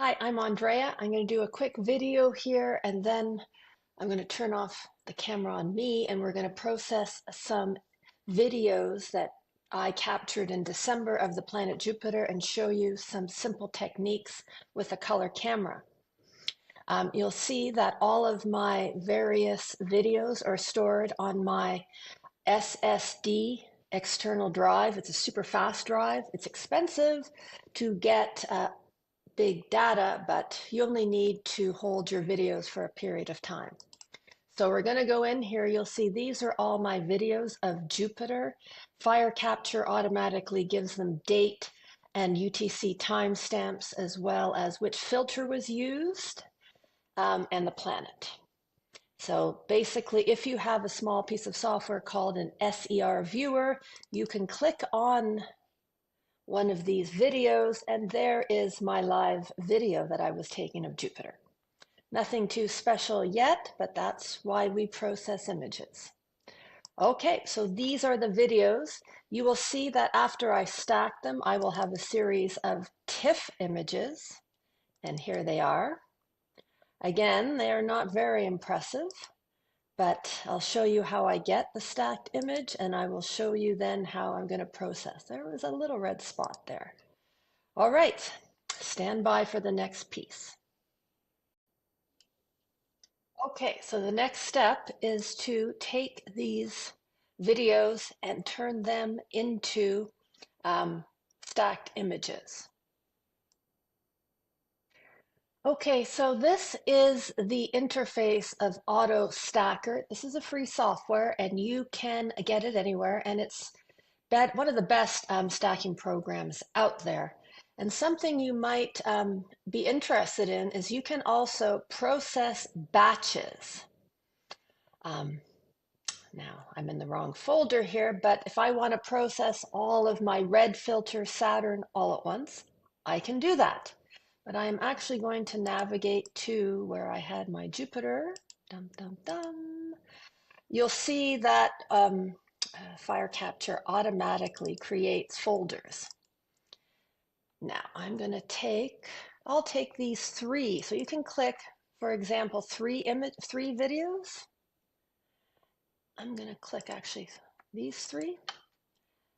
Hi, I'm Andrea. I'm going to do a quick video here and then I'm going to turn off the camera on me and we're going to process some videos that I captured in December of the planet Jupiter and show you some simple techniques with a color camera. You'll see that all of my various videos are stored on my SSD external drive. It's a super fast drive. It's expensive to get big data, but you only need to hold your videos for a period of time. So we're going to go in here. You'll see these are all my videos of Jupiter. Fire Capture automatically gives them date and UTC timestamps, as well as which filter was used and the planet. So basically, if you have a small piece of software called an SER viewer, you can click on one of these videos, and there is my live video that I was taking of Jupiter. Nothing too special yet, but that's why we process images. Okay, so these are the videos. You will see that after I stack them, I will have a series of TIFF images, and here they are. Again, they are not very impressive, but I'll show you how I get the stacked image, and I will show you then how I'm going to process. There was a little red spot there. All right, stand by for the next piece. Okay, so the next step is to take these videos and turn them into stacked images. Okay, so this is the interface of Auto Stacker. This is a free software and you can get it anywhere, and it's one of the best stacking programs out there. And something you might be interested in is you can also process batches. Um, Now I'm in the wrong folder here, but if I want to process all of my red filter Saturn all at once, I can do that. But I'm actually going to navigate to where I had my Jupiter. Dum, dum, dum. You'll see that Fire Capture automatically creates folders. Now I'll take these three. So you can click, for example, three videos. I'm going to click actually these three.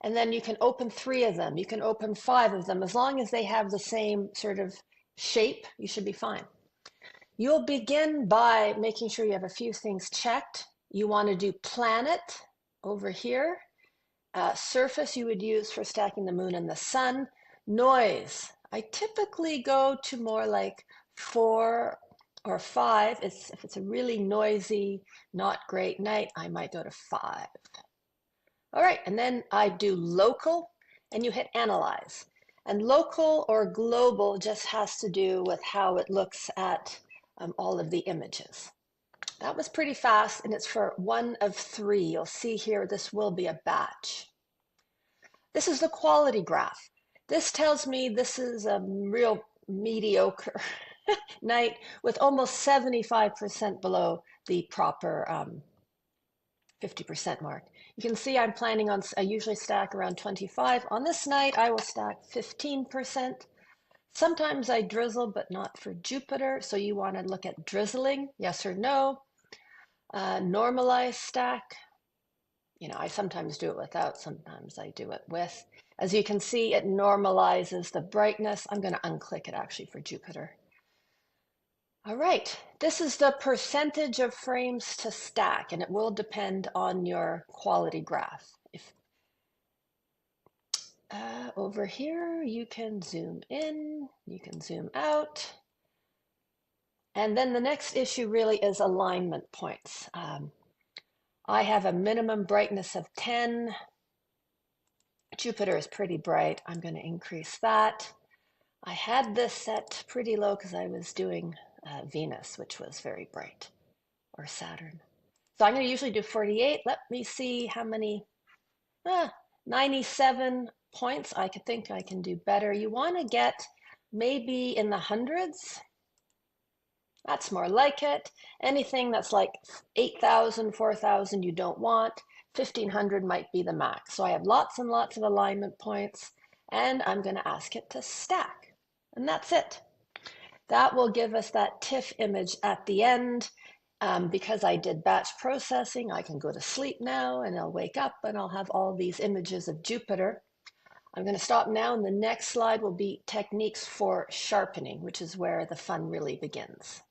And then you can open three of them. You can open five of them. As long as they have the same sort of shape, you should be fine. You'll begin by making sure you have a few things checked. You want to do planet over here. Surface you would use for stacking the moon and the sun. Noise. I typically go to more like 4 or 5. If it's a really noisy, not great night, I might go to 5. All right, and then I do local, and you hit analyze. And local or global just has to do with how it looks at all of the images. That was pretty fast, and it's for one of three. You'll see here, this will be a batch. This is the quality graph. This tells me this is a real mediocre night with almost 75% below the proper 50% mark. You can see I'm planning on, I usually stack around 25. On this night, I will stack 15%. Sometimes I drizzle, but not for Jupiter. So you want to look at drizzling, yes or no. Normalize stack. You know, I sometimes do it without, sometimes I do it with. As you can see, it normalizes the brightness. I'm going to unclick it actually for Jupiter. All right, this is the percentage of frames to stack, and it will depend on your quality graph. Over here, you can zoom in, you can zoom out. And then the next issue really is alignment points. I have a minimum brightness of 10. Jupiter is pretty bright. I'm going to increase that. I had this set pretty low because I was doing Venus, which was very bright, or Saturn. So I'm going to usually do 48. Let me see how many, 97 points. I could think I can do better. You want to get maybe in the hundreds. That's more like it. Anything that's like 8,000, 4,000 you don't want. 1,500 might be the max. So I have lots and lots of alignment points, and I'm going to ask it to stack. And that's it. That will give us that TIFF image at the end. Because I did batch processing, I can go to sleep now and I'll wake up and I'll have all these images of Jupiter. I'm going to stop now, and the next slide will be techniques for sharpening, which is where the fun really begins.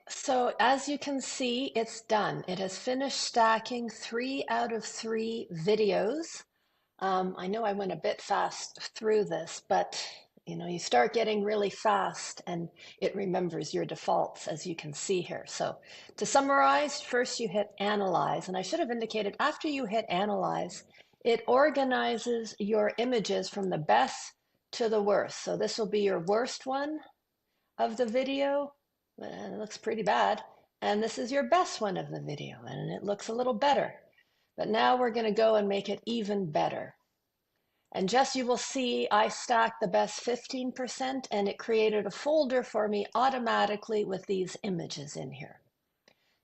So as you can see, it's done. It has finished stacking 3 out of 3 videos. I know I went a bit fast through this, but you start getting really fast and it remembers your defaults, as you can see here. So to summarize, first you hit analyze, and I should have indicated after you hit analyze, it organizes your images from the best to the worst. So this will be your worst one of the video, and it looks pretty bad. And this is your best one of the video, and it looks a little better. But now we're going to go and make it even better. And just you will see I stacked the best 15% and it created a folder for me automatically with these images in here.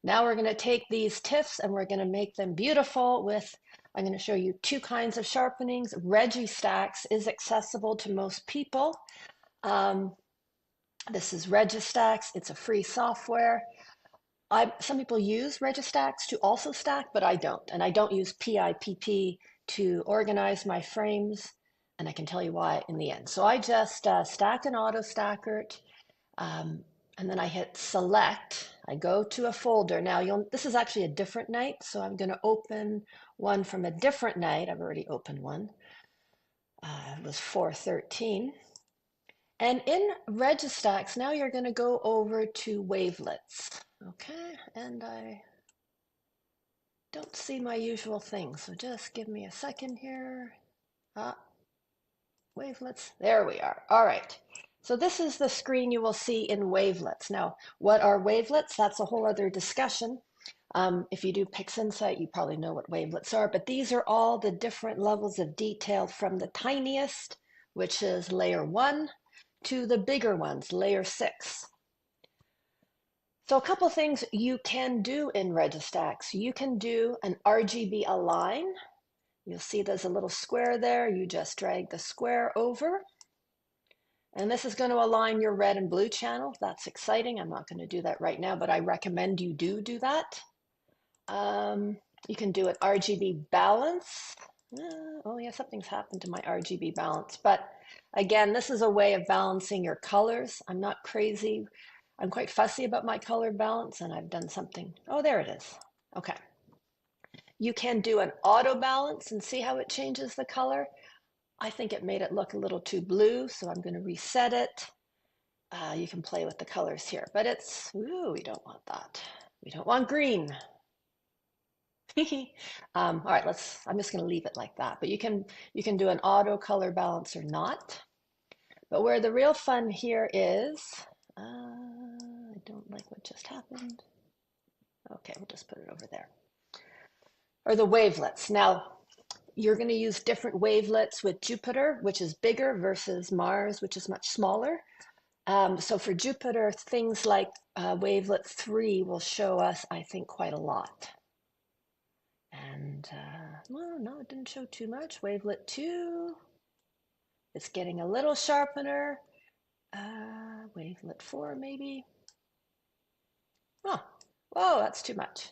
Now we're going to take these TIFFs and we're going to make them beautiful with, I'm going to show you 2 kinds of sharpenings. Registacks is accessible to most people. This is Registacks. It's a free software. Some people use Registacks to also stack, but I don't. And I don't use PIPP to organize my frames. And I can tell you why in the end. So I just stack and auto stacker it. And then I hit select. I go to a folder. Now this is actually a different night. So I'm going to open one from a different night. I've already opened one. It was 4/13. And in Registacks, now you're going to go over to wavelets. Okay, and I don't see my usual thing, so just give me a second here. Wavelets, there we are. All right, so this is the screen you will see in wavelets. Now, what are wavelets? That's a whole other discussion. If you do PixInsight, you probably know what wavelets are, but these are all the different levels of detail from the tiniest, which is layer 1, to the bigger ones, layer 6. So a couple things you can do in Registacks. You can do an RGB align. You'll see there's a little square there. You just drag the square over. And this is going to align your red and blue channel. That's exciting. I'm not going to do that right now, but I recommend you do that. You can do an RGB balance. Oh yeah, something's happened to my RGB balance. But again, this is a way of balancing your colors. I'm not crazy. I'm quite fussy about my color balance, and I've done something. Oh, there it is. Okay. You can do an auto balance and see how it changes the color. I think it made it look a little too blue, so I'm going to reset it. You can play with the colors here, but ooh, we don't want that. We don't want green. All right, I'm just going to leave it like that. But you can do an auto color balance or not. But where the real fun here is, I don't like what just happened. Okay, we'll just put it over there. Or the wavelets. Now, you're going to use different wavelets with Jupiter, which is bigger, versus Mars, which is much smaller. So for Jupiter, things like wavelet 3 will show us, I think, quite a lot. And, well, no, it didn't show too much. Wavelet 2, it's getting a little sharpener. Wavelet 4, maybe. Oh, whoa, that's too much.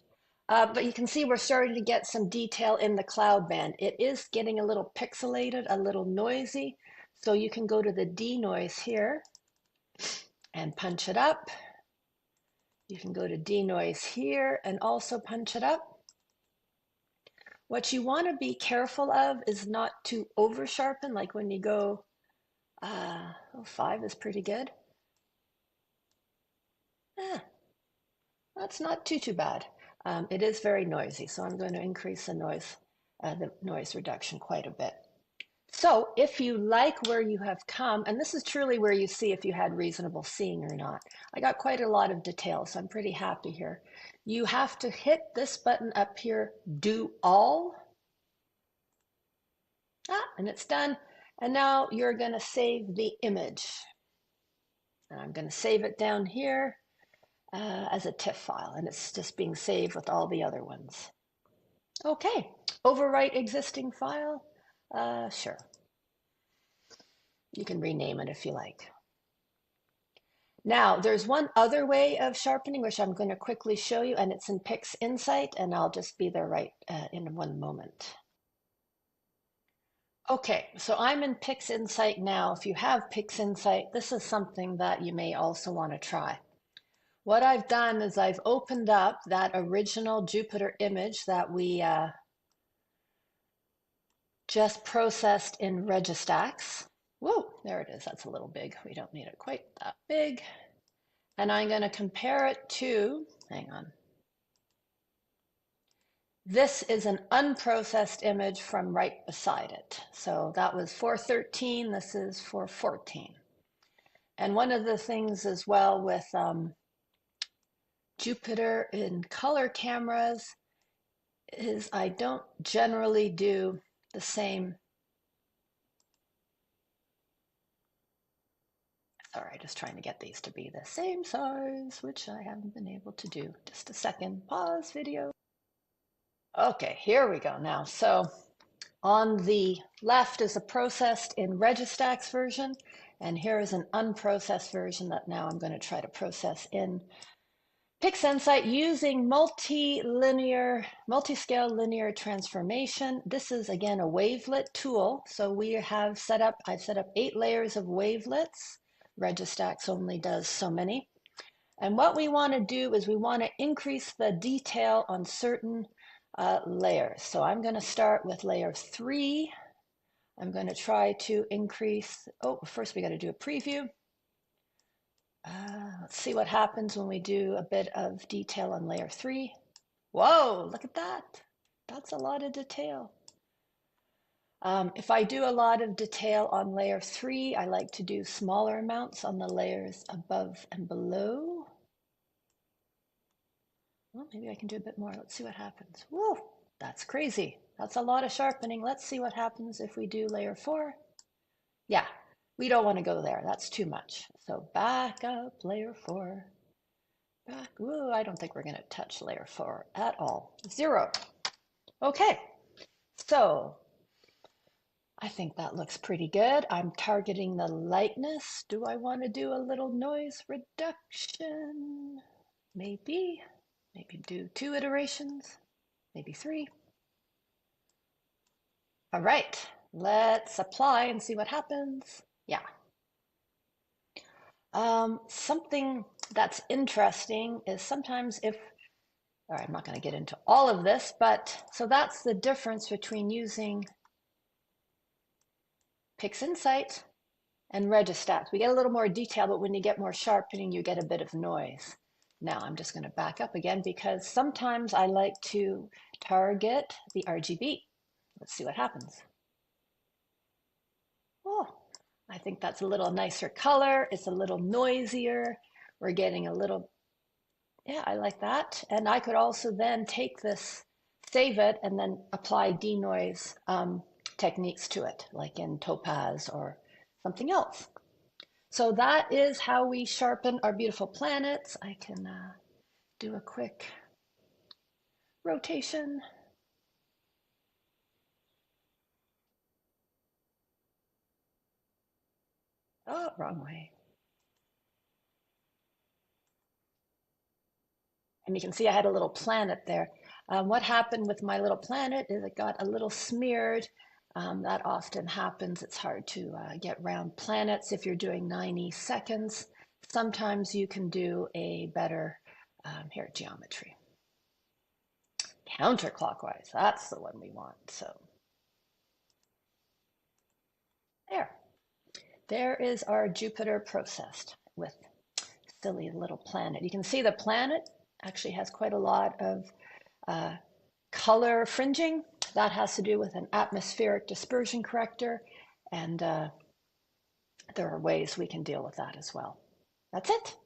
But you can see we're starting to get some detail in the cloud band. It is getting a little pixelated, a little noisy. So you can go to the denoise here and punch it up. You can go to denoise here and also punch it up. What you want to be careful of is not to over sharpen, like when you go, 5 is pretty good. That's not too bad. It is very noisy, so I'm going to increase the noise reduction quite a bit. So if you like where you have come, and this is truly where you see if you had reasonable seeing or not. I got quite a lot of details, so I'm pretty happy here. You have to hit this button up here, do all. And it's done. And now you're going to save the image. And I'm going to save it down here as a TIFF file, and it's just being saved with all the other ones. Okay, overwrite existing file. Sure. You can rename it if you like. Now, there's one other way of sharpening, which I'm going to quickly show you, and it's in Pix Insight, and I'll just be there right in one moment. Okay, so I'm in Pix Insight now. If you have Pix Insight, this is something that you may also want to try. What I've done is I've opened up that original Jupiter image that we just processed in Registax. Whoa, there it is. That's a little big. We don't need it quite that big. And I'm going to compare it to, hang on. This is an unprocessed image from right beside it. So that was 413. This is 414. And one of the things as well with Jupiter in color cameras is I don't generally do the same. Sorry, just trying to get these to be the same size, which I haven't been able to do. Just a second, pause video. Okay, here we go now. So on the left is a processed in Registax version, and here is an unprocessed version that now I'm going to try to process in PixInsight using multi-scale linear transformation. This is again a wavelet tool. So I've set up 8 layers of wavelets. Registax only does so many. And what we want to do is we want to increase the detail on certain layers. So I'm going to start with layer 3. I'm going to try to increase, first we got to do a preview. Let's see what happens when we do a bit of detail on layer 3. Whoa, look at that. That's a lot of detail. If I do a lot of detail on layer 3, I like to do smaller amounts on the layers above and below. Well, maybe I can do a bit more. Let's see what happens. Whoa, that's crazy. That's a lot of sharpening. Let's see what happens if we do layer 4. Yeah, we don't want to go there. That's too much. So back up, layer 4. Back. Whoa, I don't think we're going to touch layer 4 at all. 0. Okay, so I think that looks pretty good. I'm targeting the lightness. Do I want to do a little noise reduction? Maybe do 2 iterations, maybe 3. All right, let's apply and see what happens. Yeah. Something that's interesting is sometimes all right, I'm not going to get into all of this, but so that's the difference between using PixInsight and Registax. We get a little more detail, but when you get more sharpening, you get a bit of noise. Now I'm just going to back up again because sometimes I like to target the RGB. Let's see what happens. Oh, I think that's a little nicer color. It's a little noisier. We're getting a little, yeah, I like that. And I could also then take this, save it, and then apply denoise techniques to it, like in Topaz or something else. So that is how we sharpen our beautiful planets. I can do a quick rotation. Oh, wrong way. And you can see I had a little planet there. What happened with my little planet is it got a little smeared. That often happens. It's hard to get round planets if you're doing 90 seconds. Sometimes you can do a better, here, geometry. Counterclockwise, that's the one we want. So there. There is our Jupiter processed with silly little planet. You can see the planet actually has quite a lot of color fringing. That has to do with an atmospheric dispersion corrector, and there are ways we can deal with that as well. That's it.